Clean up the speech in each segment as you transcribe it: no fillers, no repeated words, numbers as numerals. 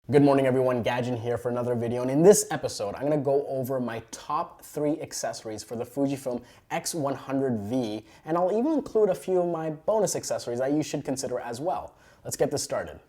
Good morning everyone, Gajan here for another video, and in this episode I'm going to go over my top 3 accessories for the Fujifilm X100V, and I'll even include a few of my bonus accessories that you should consider as well. Let's get this started.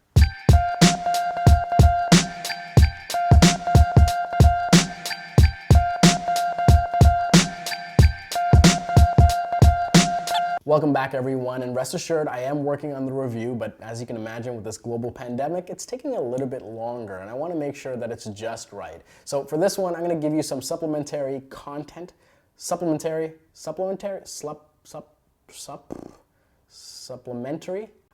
Welcome back everyone, and rest assured I am working on the review, but as you can imagine with this global pandemic, it's taking a little bit longer and I want to make sure that it's just right. So for this one, I'm going to give you some supplementary content. Supplementary?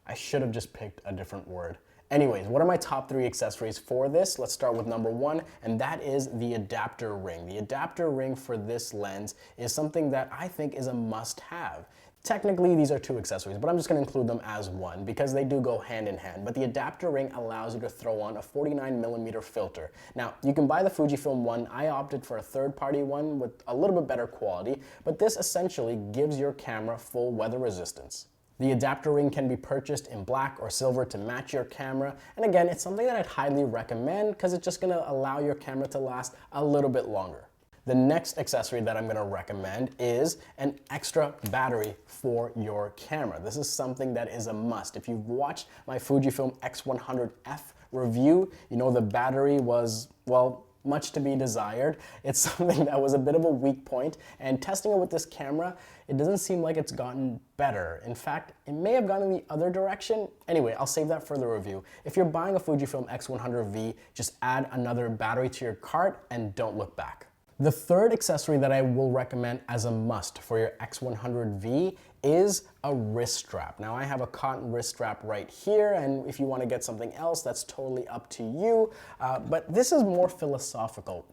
I should have just picked a different word. Anyways, what are my top 3 accessories for this? Let's start with number 1, and that is the adapter ring. The adapter ring for this lens is something that I think is a must-have. Technically, these are 2 accessories, but I'm just going to include them as one because they do go hand in hand. But the adapter ring allows you to throw on a 49mm filter. Now, you can buy the Fujifilm one. I opted for a third-party one with a little bit better quality, but this essentially gives your camera full weather resistance. The adapter ring can be purchased in black or silver to match your camera. And again, it's something that I'd highly recommend because it's just going to allow your camera to last a little bit longer. The next accessory that I'm going to recommend is an extra battery for your camera. This is something that is a must. If you've watched my Fujifilm X100F review, you know the battery was, well, much to be desired. It's something that was a bit of a weak point, and testing it with this camera, it doesn't seem like it's gotten better. In fact, it may have gone in the other direction. Anyway, I'll save that for the review. If you're buying a Fujifilm X100V, just add another battery to your cart and don't look back. The third accessory that I will recommend as a must for your X100V is a wrist strap. Now I have a cotton wrist strap right here, and if you want to get something else, that's totally up to you, but this is more philosophical.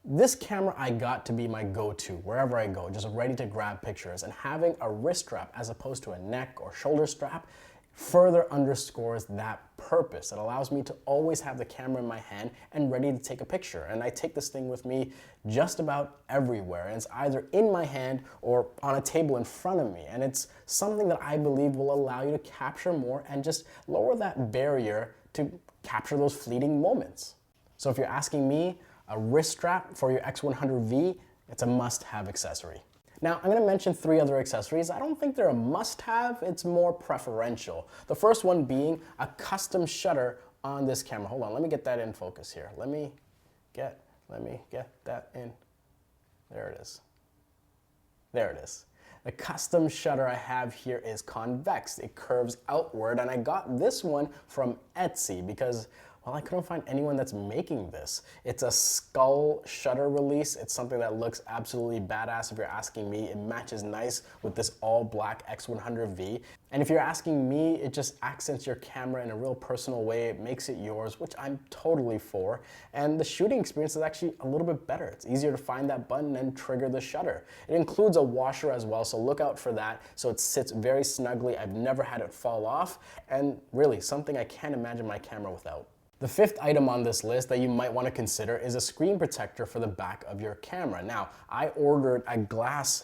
This camera I got to be my go-to wherever I go, just ready to grab pictures, and having a wrist strap as opposed to a neck or shoulder strap further underscores that purpose. It allows me to always have the camera in my hand and ready to take a picture. And I take this thing with me just about everywhere. And it's either in my hand or on a table in front of me. And it's something that I believe will allow you to capture more and just lower that barrier to capture those fleeting moments. So if you're asking me, a wrist strap for your X100V, it's a must-have accessory. Now, I'm going to mention 3 other accessories. I don't think they're a must-have, it's more preferential. The first one being a custom shutter on this camera. Hold on, let me get that in focus here. Let me get that in. There it is. There it is. The custom shutter I have here is convex. It curves outward, and I got this one from Etsy because, well, I couldn't find anyone that's making this. It's a skull shutter release. It's something that looks absolutely badass if you're asking me. It matches nice with this all black X100V. And if you're asking me, it just accents your camera in a real personal way. It makes it yours, which I'm totally for. And the shooting experience is actually a little bit better. It's easier to find that button and trigger the shutter. It includes a washer as well, so look out for that. So it sits very snugly. I've never had it fall off. And really, something I can't imagine my camera without. The 5th item on this list that you might want to consider is a screen protector for the back of your camera. Now, I ordered a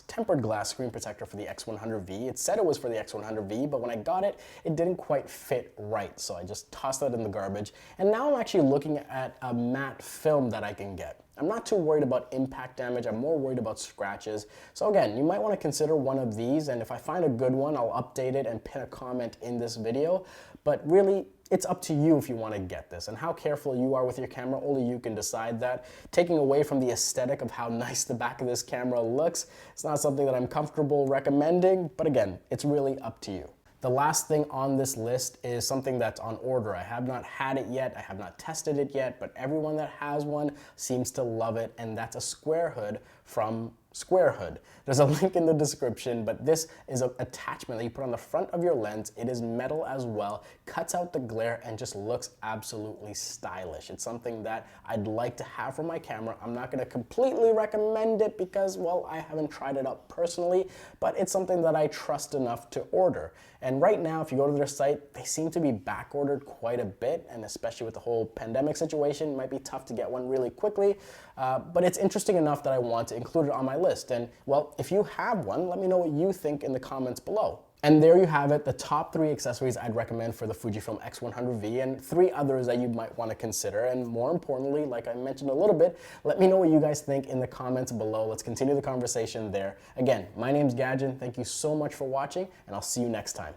tempered glass screen protector for the X100V. It said it was for the X100V, but when I got it, it didn't quite fit right. So I just tossed that in the garbage. And now I'm actually looking at a matte film that I can get. I'm not too worried about impact damage. I'm more worried about scratches. So again, you might want to consider one of these, and if I find a good one, I'll update it and pin a comment in this video. But really, it's up to you if you want to get this, and how careful you are with your camera, only you can decide that. Taking away from the aesthetic of how nice the back of this camera looks, it's not something that I'm comfortable recommending, but again, it's really up to you. The last thing on this list is something that's on order. I have not had it yet, I have not tested it yet, but everyone that has one seems to love it, and that's a square hood from Square Hood. There's a link in the description, but this is an attachment that you put on the front of your lens. It is metal as well, cuts out the glare, and just looks absolutely stylish. It's something that I'd like to have for my camera. I'm not going to completely recommend it because, well, I haven't tried it out personally, but it's something that I trust enough to order. And right now, if you go to their site, they seem to be back ordered quite a bit, and especially with the whole pandemic situation, it might be tough to get one really quickly, but it's interesting enough that I want to include it on my list. And well, if you have one, let me know what you think in the comments below. And there you have it, the top 3 accessories I'd recommend for the Fujifilm X100V and 3 others that you might want to consider. And more importantly, like I mentioned a little bit, let me know what you guys think in the comments below. Let's continue the conversation there. Again, my name's Gajan. Thank you so much for watching, and I'll see you next time.